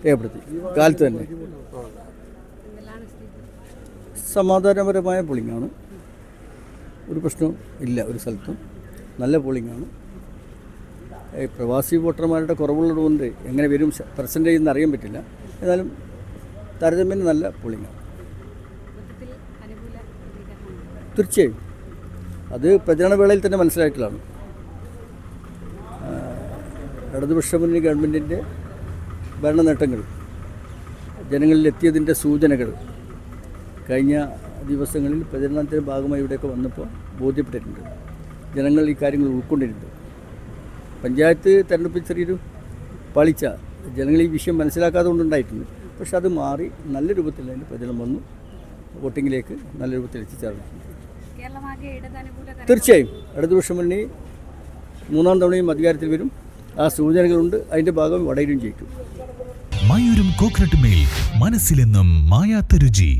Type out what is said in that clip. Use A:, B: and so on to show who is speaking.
A: രേഖപ്പെടുത്തി കാലത്ത് തന്നെ. സമാധാനപരമായ പോളിംഗാണ്, ഒരു പ്രശ്നവും ഇല്ല. ഒരു സ്ഥലത്തും നല്ല പോളിംഗാണ്. പ്രവാസി വോട്ടർമാരുടെ കുറവുള്ളതുകൊണ്ട് എങ്ങനെ വരും പെർസെൻറ്റേജ് എന്ന് അറിയാൻ പറ്റില്ല. എന്നാലും താരതമ്യേന നല്ല പോളിംഗാണ്. തീർച്ചയായും അത് പ്രചരണവേളയിൽ തന്നെ മനസ്സിലായിട്ടുള്ളതാണ്. ഇടതുപക്ഷ മുന്നണി ഗവൺമെൻറ്റിൻ്റെ ഭരണ നേട്ടങ്ങൾ ജനങ്ങളിലെത്തിയതിൻ്റെ സൂചനകൾ കഴിഞ്ഞ ദിവസങ്ങളിൽ പ്രചരണത്തിൻ്റെ ഭാഗമായി ഇവിടെയൊക്കെ വന്നപ്പോൾ ബോധ്യപ്പെട്ടിട്ടുണ്ട്. ജനങ്ങൾ ഈ കാര്യങ്ങൾ ഉൾക്കൊണ്ടിട്ടുണ്ട്. പഞ്ചായത്ത് തെരഞ്ഞെടുപ്പിൽ ചെറിയൊരു പാളിച്ച ജനങ്ങൾ ഈ വിഷയം മനസ്സിലാക്കാതെ കൊണ്ടുണ്ടായിട്ടുണ്ട്. പക്ഷെ അത് മാറി നല്ല രൂപത്തിൽ അതിൻ്റെ പ്രചരണം വന്നു, വോട്ടിങ്ങിലേക്ക് നല്ല രൂപത്തിൽ എത്തിച്ചേർന്നിട്ടുണ്ട്. തീർച്ചയായും ഇടതുപക്ഷ മുന്നണി 3ാം തവണയും അധികാരത്തിൽ വരും. ആ സൂചനകളുണ്ട്. അതിൻ്റെ ഭാഗം വടയിലും ജയിക്കും.
B: മയൂരം കോക്കനട്ട് മിൽക്ക്, മനസ്സിലെന്നും മായാത്ത രുചി.